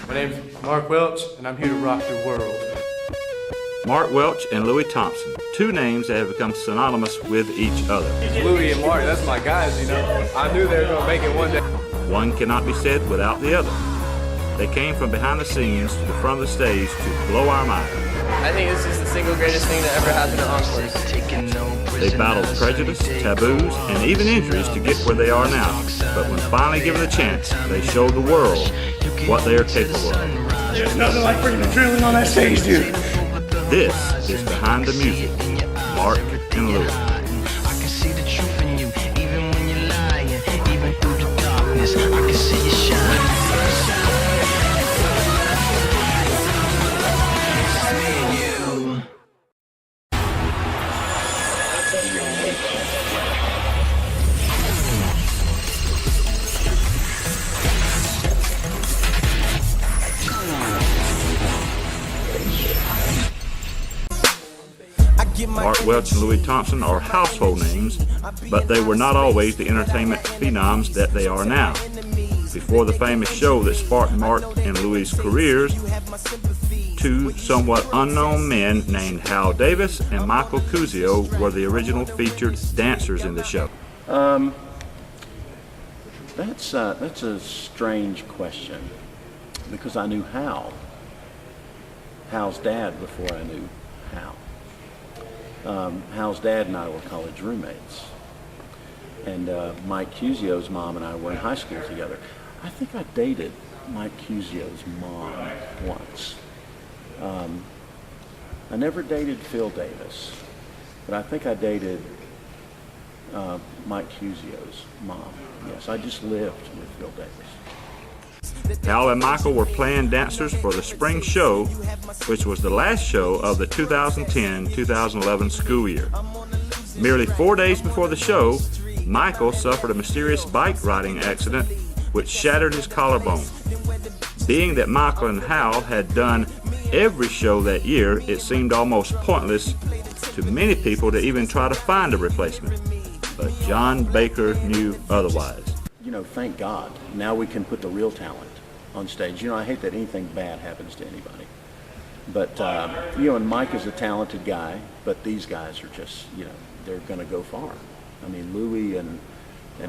My name's Mark Welch, and I'm here to rock your world. Mark Welch and Lewie Thompson, two names that have become synonymous with each other. Lewie and Mark, that's my guys, you know. I knew they were going to make it one day. One cannot be said without the other. They came from behind the scenes to the front of the stage to blow our mind. I think this is the single greatest thing that ever happened to Encores. They battled prejudice, taboos, and even injuries to get where they are now. But when finally given a chance, they showed the world what they are capable of. There's nothing like bringing the drilling on that stage, dude. This is Behind the Music, Mark and Lewie. I can see the truth in you, even when you're lying, even through the darkness, I can see you shine. Mark Welch and Lewie Thompson are household names, but they were not always the entertainment phenoms that they are now. Before the famous show that sparked Mark and Lewie's careers, two somewhat unknown men named Hal Davis and Michael Cuzio were the original featured dancers in the show. That's a strange question, because I knew Hal's dad before I knew Hal. Hal's dad and I were college roommates, and Mike Cuzio's mom and I were in high school together. I think I dated Mike Cuzio's mom once. I never dated Phil Davis, but I think I dated Mike Cuzio's mom. Yes, I just lived with Phil Davis. Hal and Michael were planned dancers for the spring show, which was the last show of the 2010-2011 school year. Merely 4 days before the show, Michael suffered a mysterious bike riding accident which shattered his collarbone. Being that Michael and Hal had done every show that year, it seemed almost pointless to many people to even try to find a replacement. But John Baker knew otherwise. You know, thank God, now we can put the real talent on stage. You know, I hate that anything bad happens to anybody. But, you know, and Mike is a talented guy, but these guys are just, you know, they're going to go far. I mean, Lewie and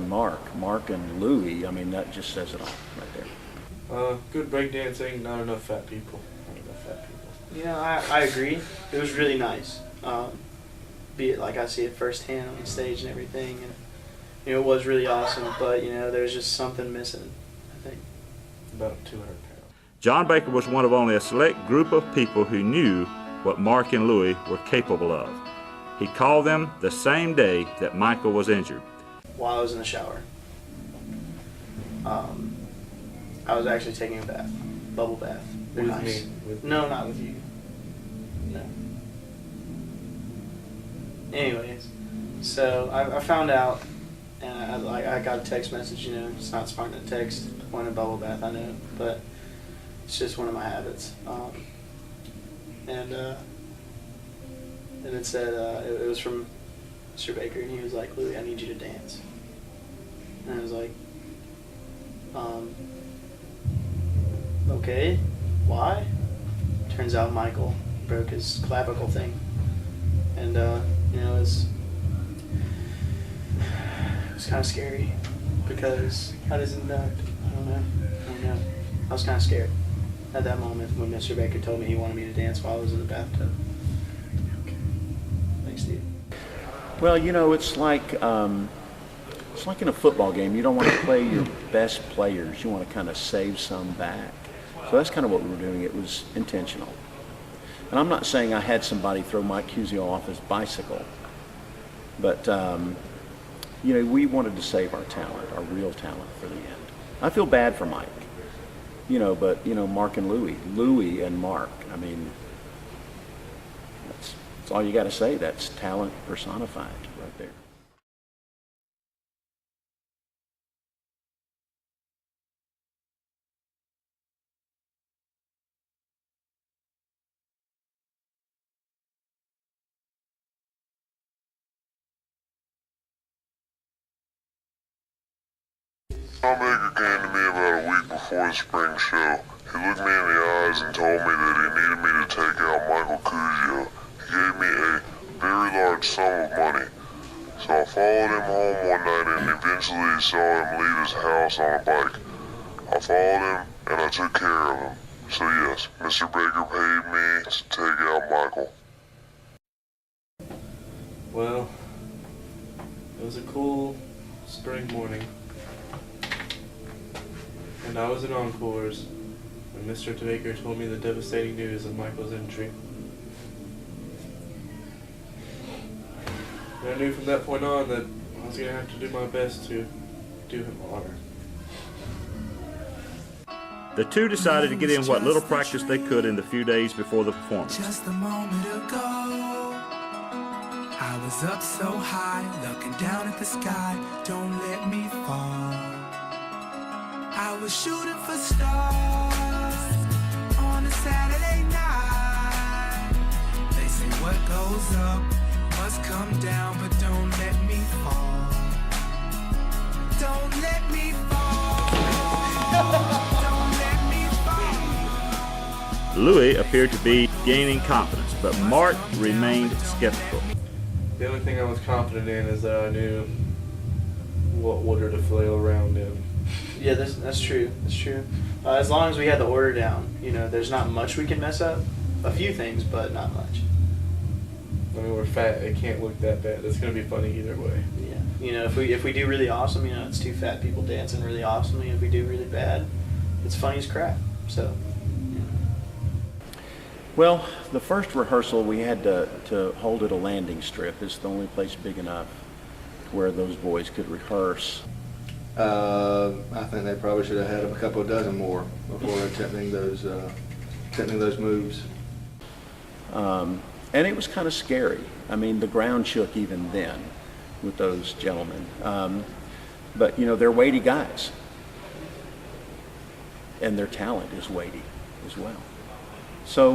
Mark and Lewie, I mean, that just says it all right there. Good breakdancing, not enough fat people. Yeah, I agree. It was really nice. Be it like I see it firsthand on the stage and everything, and you know, it was really awesome. But you know, there's just something missing. I think About 200 pounds. John Baker was one of only a select group of people who knew what Mark and Lewie were capable of. He called them the same day that Michael was injured. while I was in the shower, I was actually taking a bath, bubble bath. They're With nice. me? With No, not with you. No. Anyways, so I found out, and I got a text message. You know, it's not smart to text when a bubble bath. I know, but it's just one of my habits. And it said it was from Mr. Baker, and he was like, "Lewie, I need you to dance." And I was like, okay, why? Turns out Michael broke his clavicle thing, and you know, it was kind of scary because how does it induct? I don't know. I was kind of scared at that moment when Mr. Baker told me he wanted me to dance while I was in the bathtub. Thanks, Steve. Well, you know, it's like in a football game. You don't want to play your best players. You want to kind of save some back. So that's kind of what we were doing. It was intentional. And I'm not saying I had somebody throw Mike Cuzio off his bicycle, but you know, we wanted to save our talent, our real talent, for the end. I feel bad for Mike, you know, but you know, Mark and Lewie and Mark. I mean, that's all you got to say. That's talent personified right there. Tom Baker came to me about a week before the spring show. He looked me in the eyes and told me that he needed me to take out Michael Cugio. He gave me a very large sum of money. So I followed him home one night and eventually saw him leave his house on a bike. I followed him and I took care of him. So yes, Mr. Baker paid me to take out Michael. Well, it was a cool spring morning, and I was at Encores when Mr. Baker told me the devastating news of Michael's injury. And I knew from that point on that I was going to have to do my best to do him honor. The two decided to get in what little practice they could in the few days before the performance. Just a moment ago, I was up so high, looking down at the sky. Don't let me fall. I was shooting for stars on a Saturday night. They say what goes up must come down, but don't let me fall. Don't let me fall. Don't let me fall. Lewie appeared to be gaining confidence, but Mark remained skeptical. The only thing I was confident in is that I knew what order to flail around in. Yeah, that's true. That's true. As long as we had the order down, you know, there's not much we can mess up. A few things, but not much. I mean, we're fat. It can't look that bad. It's going to be funny either way. Yeah. You know, if we do really awesome, you know, it's two fat people dancing really awesomely. If we do really bad, it's funny as crap. So. Well, the first rehearsal we had to hold at a landing strip. It's the only place big enough where those boys could rehearse. I think they probably should have had a couple of dozen more before attempting those moves. And it was kind of scary. I mean, the ground shook even then with those gentlemen. But, you know, they're weighty guys. And their talent is weighty as well. So,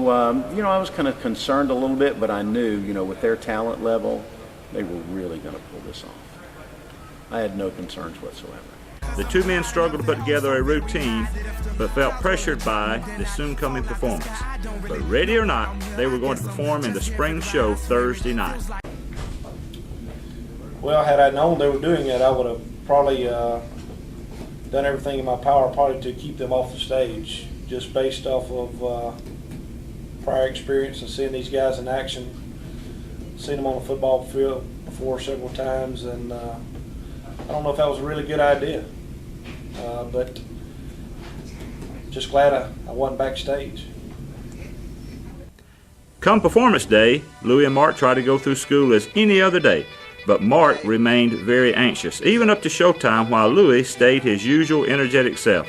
you know, I was kind of concerned a little bit, but I knew, you know, with their talent level, they were really going to pull this off. I had no concerns whatsoever. The two men struggled to put together a routine, but felt pressured by the soon coming performance. But ready or not, they were going to perform in the spring show Thursday night. Well, had I known they were doing it, I would have probably done everything in my power probably to keep them off the stage, just based off of prior experience and seeing these guys in action. Seen them on the football field before several times, and I don't know if that was a really good idea, but just glad I wasn't backstage. Come performance day, Lewie and Mark tried to go through school as any other day, but Mark remained very anxious, even up to showtime, while Lewie stayed his usual energetic self.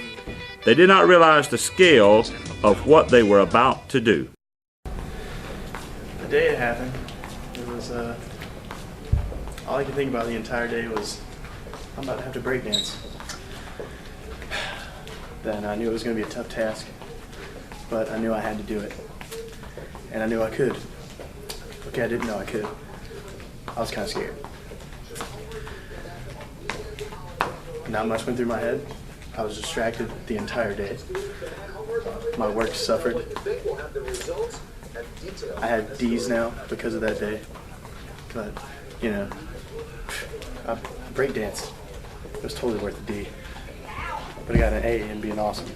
They did not realize the scale of what they were about to do. The day it happened, it was all I could think about the entire day was I'm about to have to break dance. Then I knew it was going to be a tough task, but I knew I had to do it, and I knew I could. Okay, I didn't know I could. I was kind of scared. Not much went through my head. I was distracted the entire day. My work suffered. I had D's now because of that day. But, you know, I break danced. It was totally worth a D. But I got an A in being awesome.